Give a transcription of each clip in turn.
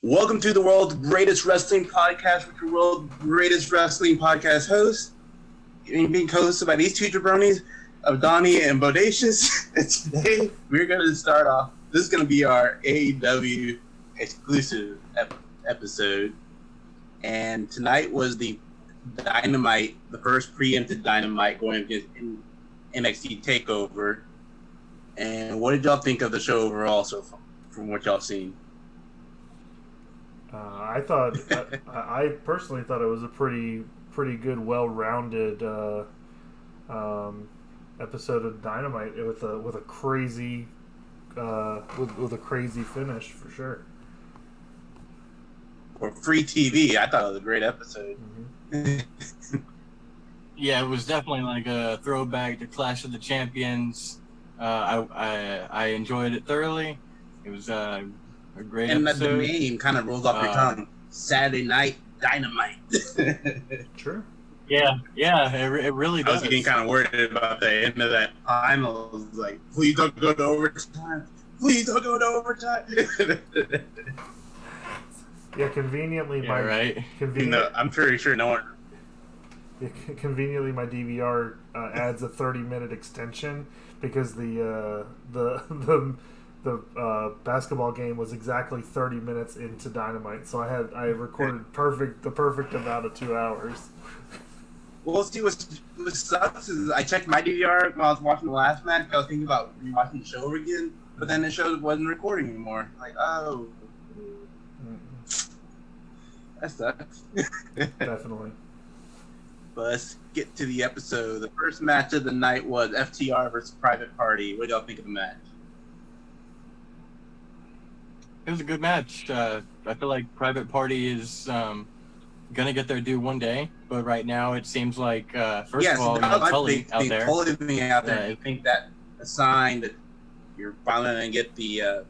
Welcome to the world's greatest wrestling podcast with your world's greatest wrestling podcast host. Being co-hosted by these two jabronis of Donnie and Bodacious. And today we're going to start off. This is going to be our AEW exclusive episode. And tonight was the Dynamite, the first preempted Dynamite going against NXT TakeOver. And what did y'all think of the show overall so far, from what y'all seen? I personally thought it was a pretty good, well-rounded episode of Dynamite with a crazy with a crazy finish for sure. For free TV, I thought it was a great episode. Mm-hmm. Yeah, it was definitely like a throwback to Clash of the Champions. I enjoyed it thoroughly. It was a great episode. And the name kind of rolls off your tongue. Saturday Night Dynamite. Sure. Yeah, it really does. I was getting kind of worried about the end of that time. I was like, please don't go to overtime. Please don't go to overtime. Yeah, conveniently, right. I'm pretty sure no one. Yeah, conveniently, my DVR adds a 30-minute extension because the basketball game was exactly 30 minutes into Dynamite, so I recorded the perfect amount of 2 hours. Well, see, what sucks is I checked my DVR while I was watching the last match. I was thinking about rewatching the show again, but then the show wasn't recording anymore. Like, oh, that sucks. Definitely. But let's get to the episode. The first match of the night was FTR versus Private Party. What do y'all think of the match? It was a good match. I feel like Private Party is gonna get their due one day, but right now it seems like first of all, Tully out there. Tully being out there, I think that a sign that you're finally gonna get the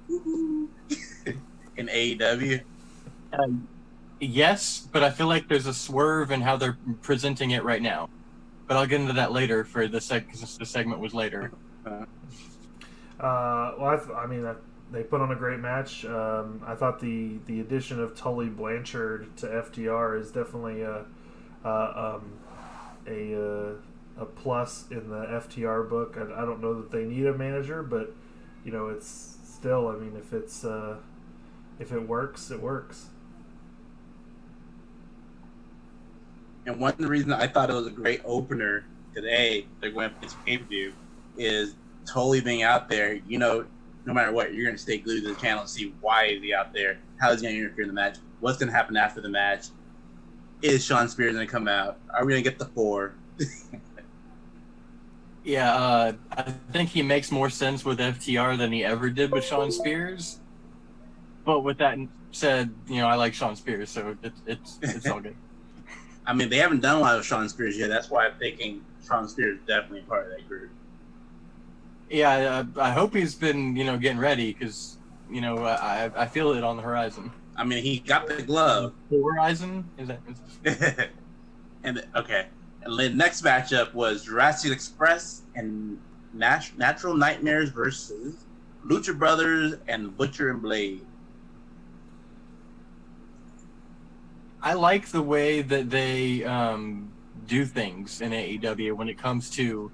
in AEW. Yes, but I feel like there's a swerve in how they're presenting it right now. But I'll get into that later for the because the segment was later. They put on a great match. I thought the addition of Tully Blanchard to FTR is definitely a plus in the FTR book. I don't know that they need a manager, but it's still. I mean, if it works, it works. And one reason I thought it was a great opener today, they're going to pay-per-view, is Tully being out there. No matter what, you're going to stay glued to the channel and see why is he out there, how is he going to interfere in the match, what's going to happen after the match, is Shawn Spears going to come out, are we going to get the 4? Yeah, I think he makes more sense with FTR than he ever did with Shawn Spears. But with that said, I like Shawn Spears, so it's all good. I mean, they haven't done a lot of Shawn Spears yet. That's why I'm thinking Shawn Spears is definitely part of that group. Yeah, I hope he's been, getting ready because, I feel it on the horizon. I mean, he got the glove. The horizon? Is that? And okay. And the next matchup was Jurassic Express and Natural Nightmares versus Lucha Brothers and Butcher and Blade. I like the way that they do things in AEW when it comes to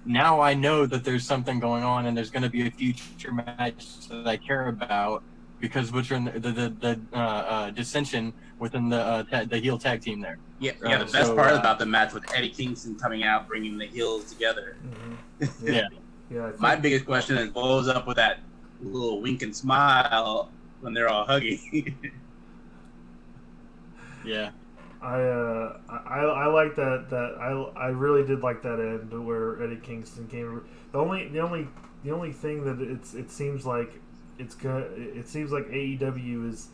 now I know that there's something going on and there's going to be a future match that I care about because Butcher and the dissension within the heel tag team there. Yeah. The best part about the match with Eddie Kingston coming out, bringing the heels together. Mm-hmm. Yeah. My biggest question is, what was up with that little wink and smile when they're all hugging? Yeah, I like that. I really did like that end where Eddie Kingston came. The only thing that it seems like AEW is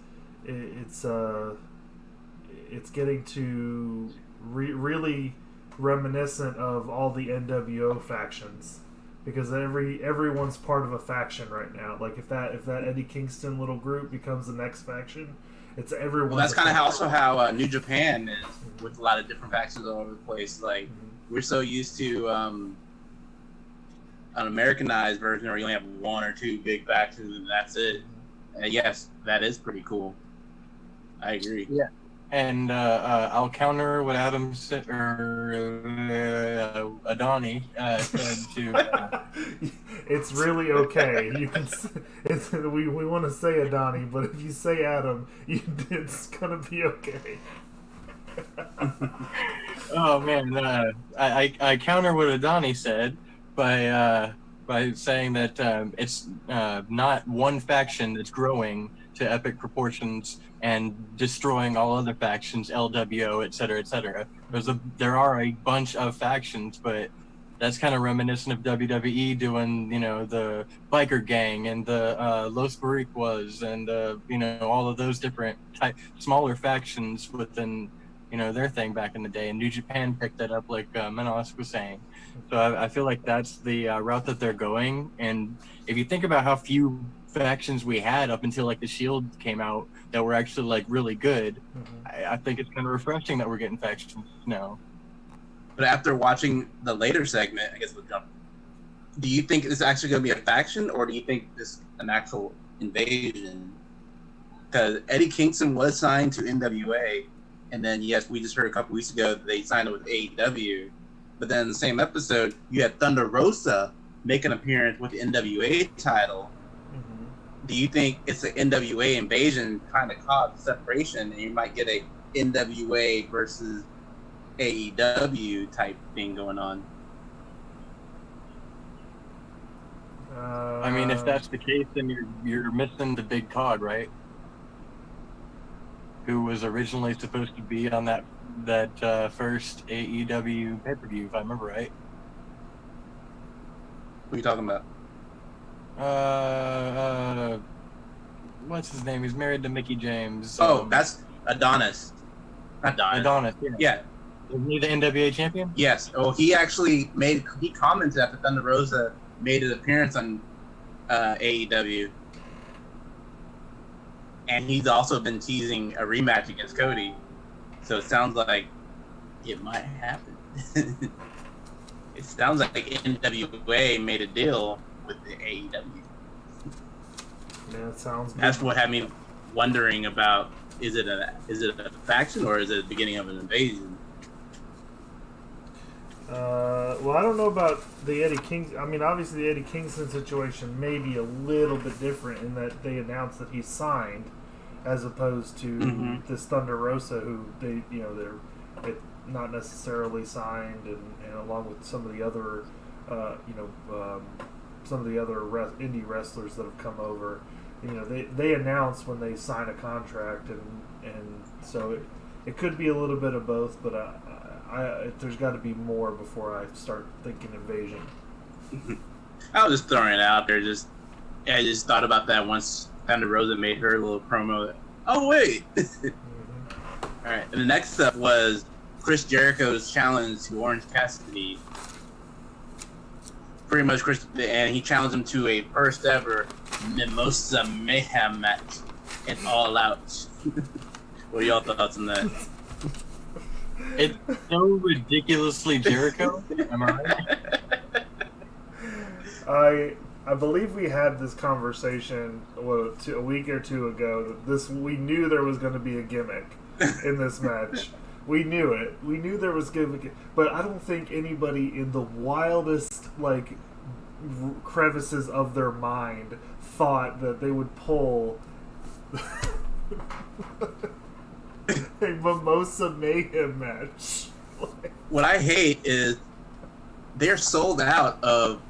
it's getting to really reminiscent of all the NWO factions because everyone's part of a faction right now. Like if that Eddie Kingston little group becomes the next faction. It's everyone. Well, that's kind of how New Japan is with a lot of different factions all over the place. Like we're so used to an Americanized version where you only have one or two big factions and that's it. And yes, that is pretty cool. I agree. Yeah. And I'll counter what Adam said, or Adani said to. It's really okay. You can. We want to say Adani, but if you say Adam, it's gonna be okay. Oh man, I counter what Adani said by saying that it's not one faction that's growing to epic proportions and destroying all other factions, LWO, et cetera, et cetera. There are a bunch of factions, but that's kind of reminiscent of WWE doing, the biker gang and the Los Boricuas and all of those different smaller factions within their thing back in the day, and New Japan picked that up, like Menos was saying. So I feel like that's the route that they're going. And if you think about how few factions we had up until like the Shield came out that were actually like really good, I think it's kind of refreshing that we're getting factions now. But after watching the later segment, I guess we'll jump. Do you think this is actually going to be a faction, or do you think this is an actual invasion? Because Eddie Kingston was signed to NWA. And then, yes, we just heard a couple weeks ago that they signed it with AEW. But then in the same episode, you had Thunder Rosa make an appearance with the NWA title. Mm-hmm. Do you think it's an NWA invasion kind of cause separation, and you might get a NWA versus AEW type thing going on? I mean, if that's the case, then you're missing the big cog, right? Who was originally supposed to be on that first AEW pay-per-view, if I remember right. What are you talking about? What's his name? He's married to Mickey James. That's Adonis. Adonis, yeah. Isn't he the NWA champion? Yes. Oh, he actually he commented after Thunder Rosa made an appearance on AEW. And he's also been teasing a rematch against Cody. So it sounds like it might happen. It sounds like NWA made a deal with the AEW. Yeah, it sounds good. That's what had me wondering about, is it a faction or is it the beginning of an invasion? Well, I don't know about the Eddie Kingston. I mean, obviously the Eddie Kingston situation may be a little bit different in that they announced that he's signed, as opposed to this Thunder Rosa, who they're not necessarily signed, and along with some of the other, some of the other indie wrestlers that have come over. They announce when they sign a contract, and so it could be a little bit of both, but there's got to be more before I start thinking invasion. I was just throwing it out there. I just thought about that once Thunder Rosa made her little promo. Oh wait! All right. And the next up was Chris Jericho's challenge to Orange Cassidy. Pretty much, and he challenged him to a first ever Mimosa Mayhem match and All Out. What are y'all thoughts on that? It's so ridiculously Jericho. Am I right? I believe we had this conversation a week or two ago that we knew there was going to be a gimmick in this match. We knew it. We knew there was gimmick, but I don't think anybody in the wildest crevices of their mind thought that they would pull a Mimosa Mayhem match. What I hate is they're sold out of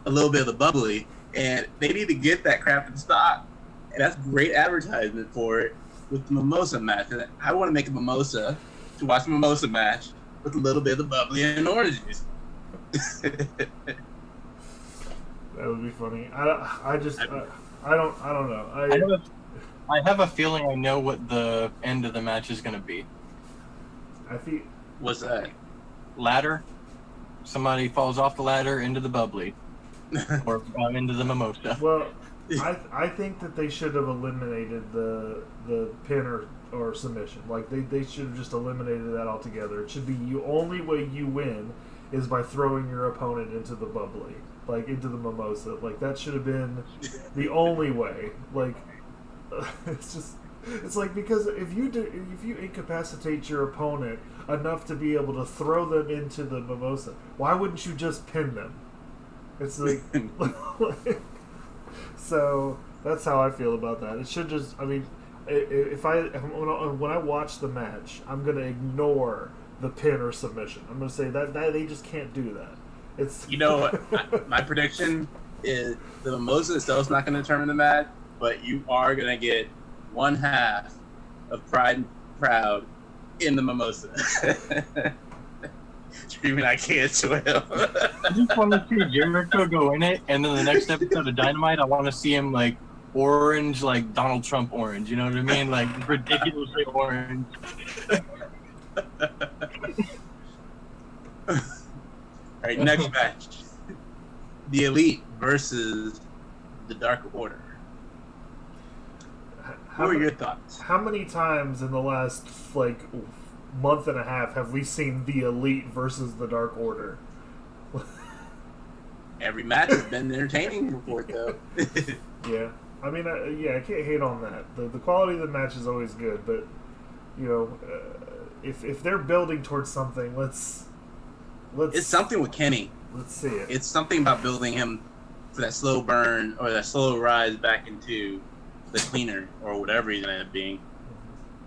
a little bit of the bubbly, and they need to get that crap in stock. And that's great advertisement for it with the Mimosa match. And I want to make a mimosa to watch a Mimosa match with a little bit of the bubbly and orange juice. That would be funny. I don't know. I have a feeling I know what the end of the match is going to be. I think. What's that? Ladder. Somebody falls off the ladder into the bubbly, or into the mimosa. Well, I think that they should have eliminated the pin or submission. Like they should have just eliminated that altogether. It should be the only way you win is by throwing your opponent into the bubbly, like into the mimosa. Like that should have been the only way. Like it's just It's like, because if you incapacitate your opponent enough to be able to throw them into the mimosa, why wouldn't you just pin them? It's like, so that's how I feel about that. It should just, I mean, when I watch the match, I'm gonna ignore the pin or submission. I'm gonna say that they just can't do that. It's my prediction is the mimosa itself is not going to determine the match, but you are going to get one half of Pride and Proud in the mimosa. Screaming, I can't swim. I just want to see Jericho go in it, and then the next episode of Dynamite, I want to see him like orange, like Donald Trump orange. You know what I mean? Like ridiculously orange. All right, next match. The Elite versus the Dark Order. What are your thoughts? How many times in the last, like, month and a half have we seen the Elite versus the Dark Order? Every match has been entertaining before, though. Yeah. I mean, I can't hate on that. The quality of the match is always good, but, if they're building towards something, let's it's something with Kenny. Let's see it. It's something about building him for that slow burn or that slow rise back into the cleaner or whatever he's gonna end up being.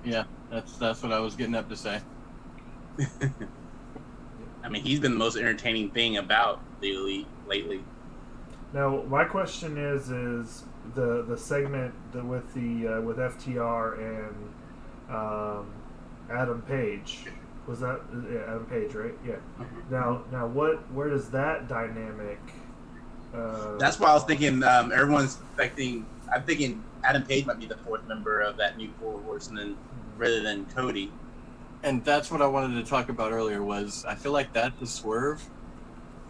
Yeah, that's what I was getting up to say. I mean, he's been the most entertaining thing about the Elite lately. Now, my question is the segment with FTR and Adam Page. Was that Adam Page, right? Yeah. Mm-hmm. Now, where does that dynamic? That's why I was thinking. Everyone's expecting. I'm thinking Adam Page might be the fourth member of that new Four Horsemen, rather than Cody. And that's what I wanted to talk about earlier. Was I feel like that's the swerve.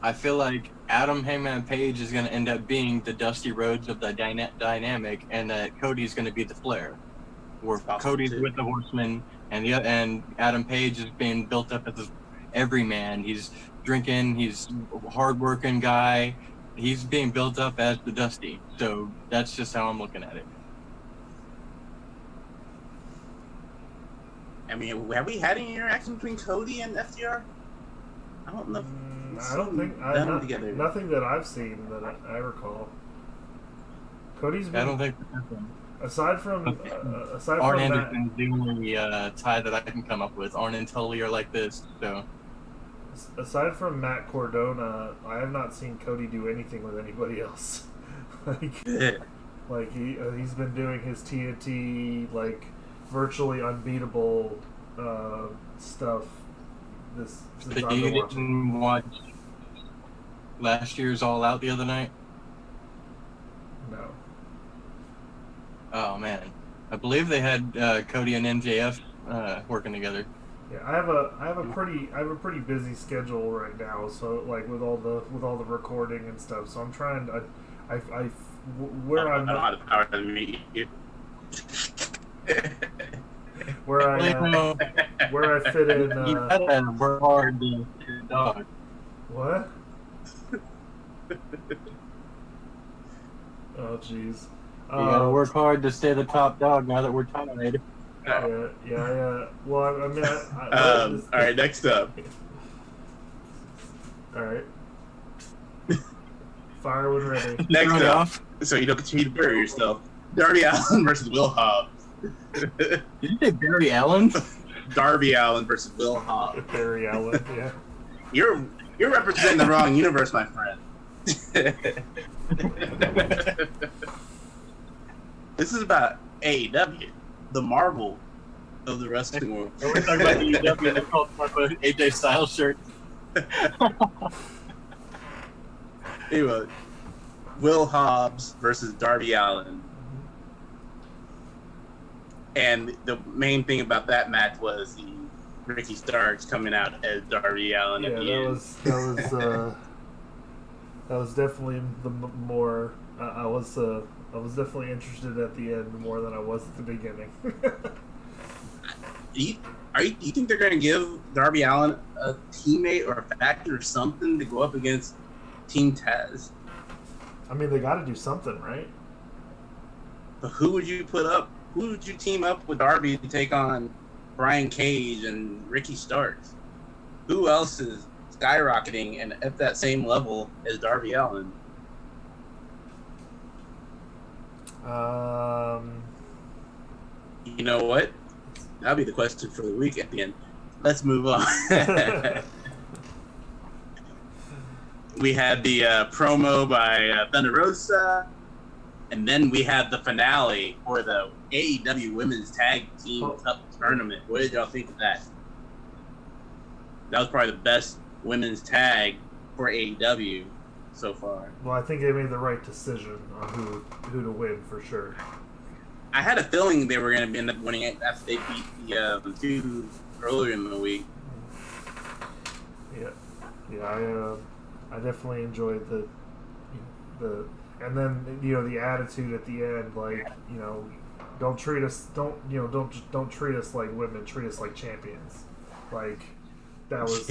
I feel like Adam Hangman Page is going to end up being the Dusty Rhodes of the dynamic, and that Cody's going to be the Flair, where Cody's with the Horsemen. And Adam Page is being built up as this everyman. He's drinking. He's a hardworking guy. He's being built up as the Dusty. So that's just how I'm looking at it. I mean, have we had any interaction between Cody and FTR? I don't know. I don't think together. Nothing that I've seen that I recall. Cody's been, I don't think. Aside from Arn that, Anderson's the only tie that I can come up with. Arn and Tully are like this, so. Aside from Matt Cardona, I have not seen Cody do anything with anybody else. He's been doing his TNT virtually unbeatable stuff. Since So you didn't watch last year's All Out the other night? No. Oh man, I believe they had Cody and MJF working together. Yeah, I have a pretty busy schedule right now. So with all the recording and stuff. So I'm trying to, where I'm not the power to meet you. where I fit in. You gotta work hard to your dog. What? Oh jeez. You gotta work hard to stay the top dog now that we're tied. Yeah. Well, I mean, all right, next up. All right. Fire when ready. Next up, so you don't continue to bury yourself. Darby Allin versus Will Hobbs. Did you say Barry Allen? Darby Allin versus Will Hobbs. Barry Allen, yeah. You're representing the wrong universe, my friend. This is about AEW, the Marvel of the wrestling world. We're talking about AEW. They called it AJ Styles shirt. Anyway, Will Hobbs versus Darby Allin. And the main thing about that match was the Ricky Starks coming out as Darby Allin at the end. That was definitely the more. I was definitely interested at the end more than I was at the beginning. Do you think they're going to give Darby Allin a teammate or a factor or something to go up against Team Taz? I mean, they got to do something, right? But who would you put up who would you team up with Darby to take on Brian Cage and Ricky Starks? Who else is skyrocketing and at that same level as Darby Allin? You know what? That'll be the question for the week at the end. Let's move on. We had the promo by Thunder Rosa, and then we had the finale for the AEW Women's Tag Team Cup Tournament. What did y'all think of that? That was probably the best women's tag for AEW so far. Well, I think they made the right decision on who to win for sure. I had a feeling they were going to end up winning it after they beat the two earlier in the week. Yeah. I definitely enjoyed the and then the attitude at the end, like don't treat us treat us like women, treat us like champions. Like that was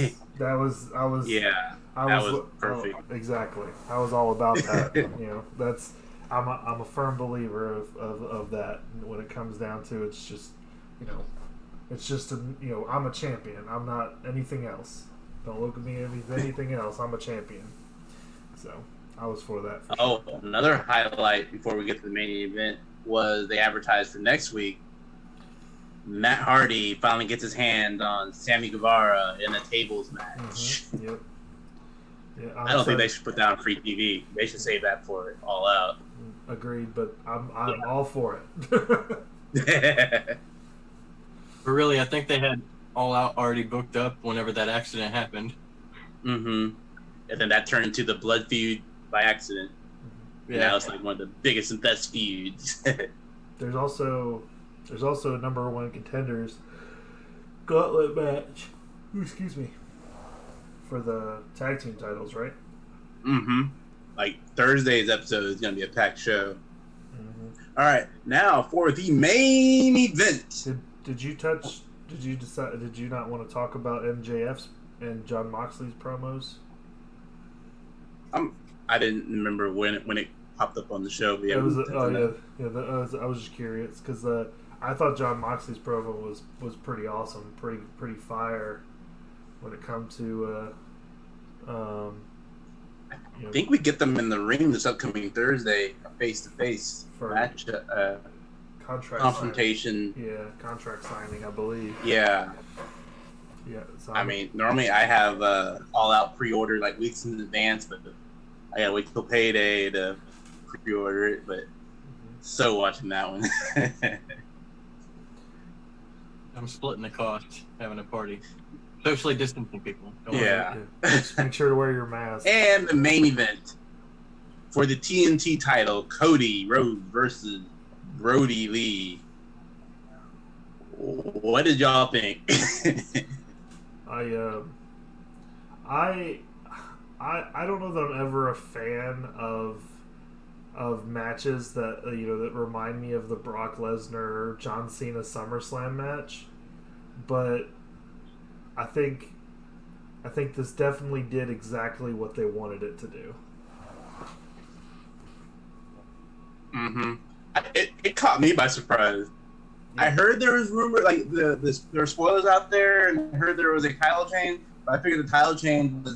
perfect. Exactly. I was all about that. That's I'm a firm believer of that. When it comes down to it's just I'm a champion. I'm not anything else. Don't look at me as anything else. I'm a champion. So I was for that. Sure. Another highlight before we get to the main event was they advertised for next week. Matt Hardy finally gets his hand on Sammy Guevara in a tables match. Mm-hmm. Yep. Yeah, I don't think they should put that on free TV. They should save that for it All Out. Agreed, but I'm all for it. But really, I think they had All Out already booked up whenever that accident happened. Mm-hmm. And then that turned into the blood feud by accident. Yeah. And now it's like one of the biggest and best feuds. There's also a number one contenders gauntlet match. Excuse me. For the tag team titles, right? Mm-hmm. Like Thursday's episode is going to be a packed show. Mm-hmm. All right, now for the main event. Did you not want to talk about MJF's and John Moxley's promos? I didn't remember when it popped up on the show. But yeah, I was just curious because I thought John Moxley's promo was pretty awesome, pretty fire when it comes to. I think we get them in the ring this upcoming Thursday, a face-to-face match. Contract confrontation. Signing. Yeah, contract signing, I believe. Yeah. Yeah. So normally I have All Out pre-order like weeks in advance, but I gotta wait till payday to pre-order it. But so watching that one. I'm splitting the cost, having a party. Socially distancing people. Yeah. Just make sure to wear your mask. And the main event for the TNT title, Cody Rhodes versus Brody Lee. What did y'all think? I don't know that I'm ever a fan of matches that that remind me of the Brock Lesnar John Cena SummerSlam match, but I think this definitely did exactly what they wanted it to do. Mm-hmm. It caught me by surprise. Yeah. I heard there was rumor, like there were spoilers out there, and I heard there was a title change. But I figured the title change was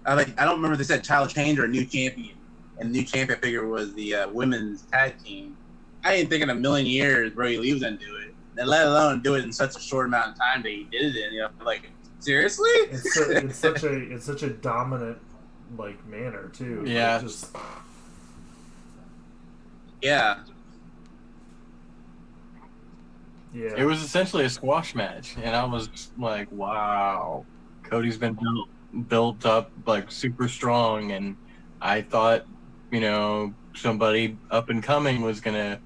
I don't remember if they said title change or a new champion. And the new champion I figured was the women's tag team. I didn't think in a million years Brody Lee was gonna do it, and let alone do it in such a short amount of time that he did it in. Like seriously, it's such a dominant manner too. Yeah. Yeah. Yeah. It was essentially a squash match, and I was like, wow. Cody's been built up super strong, and I thought, somebody up and coming was gonna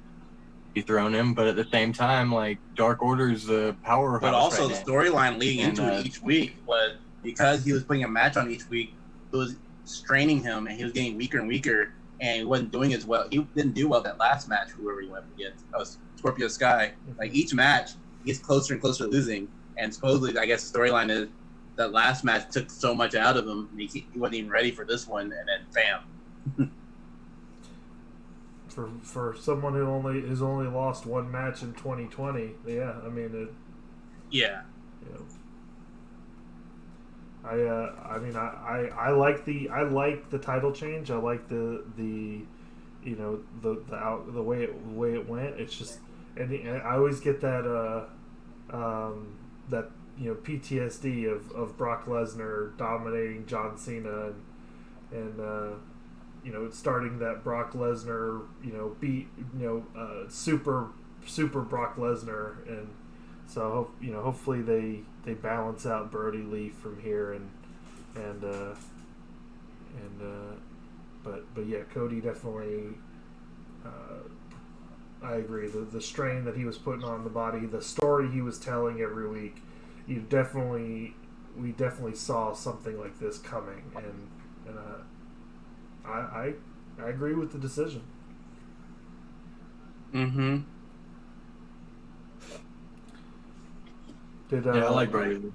be thrown in, but at the same time, Dark Order's the powerhouse. But also right the storyline leading into it each week was because he was putting a match on each week, it was straining him, and he was getting weaker and weaker. And he wasn't doing as well. He didn't do well that last match, whoever he went against. That was Scorpio Sky. Each match, he gets closer and closer to losing. And supposedly, I guess the storyline is that last match took so much out of him, he wasn't even ready for this one, and then bam. for someone who's only lost one match in 2020, yeah, I mean, yeah. I like the title change. I like the way it went. It's just, and I always get that PTSD of Brock Lesnar dominating John Cena and starting that Brock Lesnar beat super Brock Lesnar, and so hopefully they balance out Brody Lee from here but yeah, Cody definitely. I agree. The strain that he was putting on the body, the story he was telling every week, we definitely saw something like this coming, and I agree with the decision. Mm-hmm. I like Brody.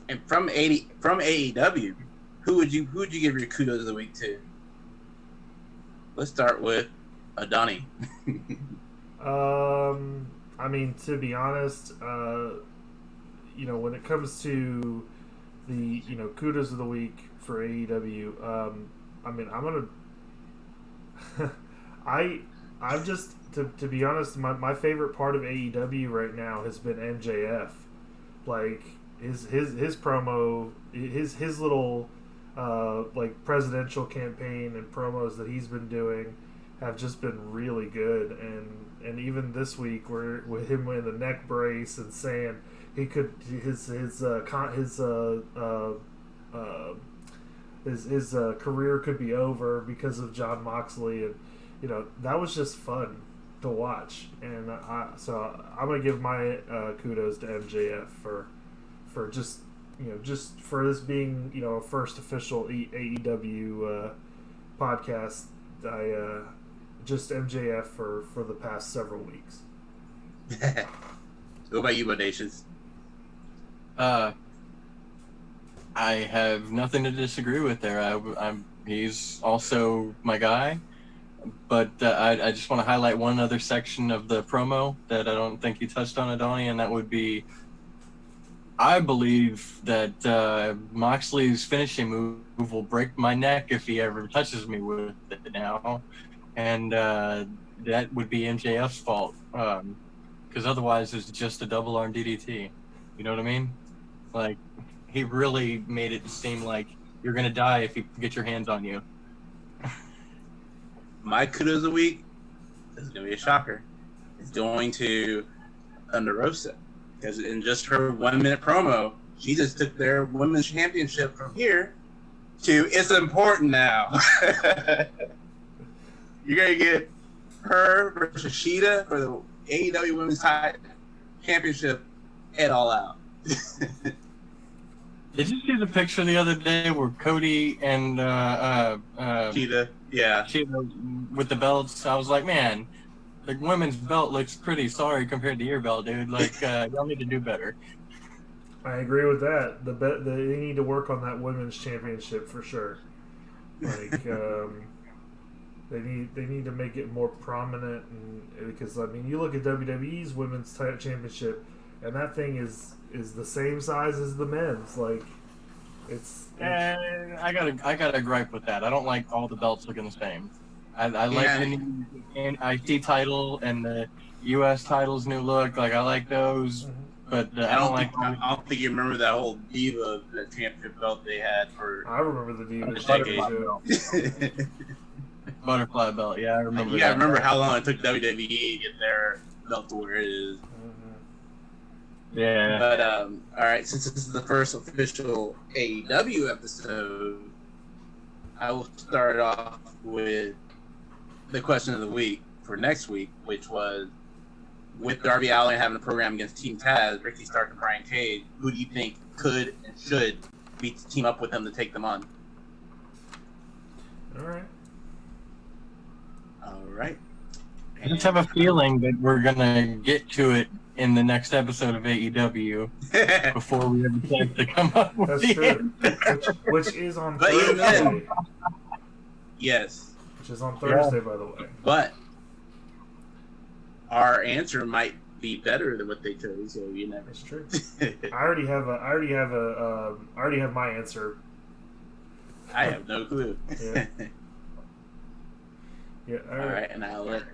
And from AEW, who would you give your kudos of the week to? Let's start with Adani. I mean, to be honest, when it comes to the kudos of the week for AEW, I mean, I'm gonna I'm just to be honest, my favorite part of AEW right now has been MJF. Like his promo, his little like presidential campaign and promos that he's been doing have just been really good, and even this week with him in the neck brace and saying he could his career could be over because of Jon Moxley, and that was just fun to watch, and so I'm gonna give my kudos to MJF for just for this being a first official AEW podcast. Just MJF for the past several weeks. What about you, Bodacious? I have nothing to disagree with there. He's also my guy, but I just want to highlight one other section of the promo that I don't think you touched on, Adani, and that would be, I believe that Moxley's finishing move will break my neck if he ever touches me with it now, and that would be MJF's fault, because otherwise it's just a double arm DDT. You know what I mean? Like, he really made it seem like you're gonna die if you get your hands on you. My kudos of the week is gonna be a shocker. It's going to Thunder Rosa, because in just her 1 minute promo, she just took their women's championship from here to it's important now. You're gonna get her versus Shida for the AEW Women's Championship at All Out. Did you see the picture the other day where Cody and Shida, yeah, Shida with the belts? I was like, man, the women's belt looks pretty sorry compared to your belt, dude. Like, y'all need to do better. I agree with that. They need to work on that women's championship for sure. Like, they need to make it more prominent, and because I mean, you look at WWE's women's championship, and that thing is the same size as the men's. Like, it's I got a gripe with that. I don't like all the belts looking the same. I like the NIT title and the US title's new look. Like, I like those, but I don't think you remember that whole Diva championship belt they had for. I remember the Diva decade. Butterfly belt. Yeah, I remember. Yeah, I remember how long it took WWE to get their belt to where it is. Yeah. But all right, since this is the first official AEW episode, I will start off with the question of the week for next week, which was, with Darby Allin having a program against Team Taz, Ricky Stark and Brian Cage, who do you think could and should team up with them to take them on? All right. I just have a feeling that we're gonna get to it in the next episode of AEW before we have a chance to come up with That's true. Which is on Thursday. Yes, which is on Thursday, by the way. but our answer might be better than what they chose, so you never. That's true. I already have my answer. I have no clue. Yeah. Yeah. All right, and I'll let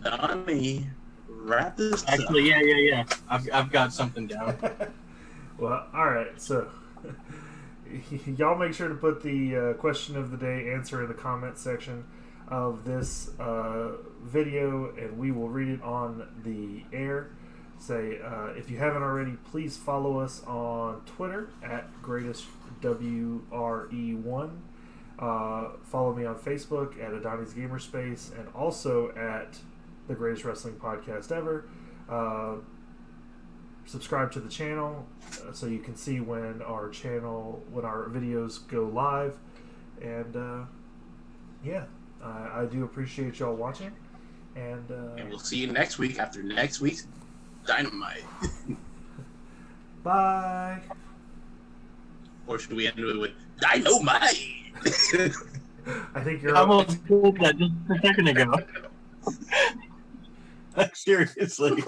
Donnie wrap this up. Actually, yeah. I've got something down. Well, all right. So, y'all make sure to put the question of the day answer in the comment section of this video, and we will read it on the air. Say, if you haven't already, please follow us on Twitter at GreatestWRE1. Follow me on Facebook at Adani's Gamerspace, and also at the Greatest Wrestling Podcast Ever. Subscribe to the channel so you can see when our videos go live. And I do appreciate y'all watching. And we'll see you next week after next week's Dynamite. Bye. Or should we end it with Dynamite? I think you're I almost pulled that just a second ago. Seriously.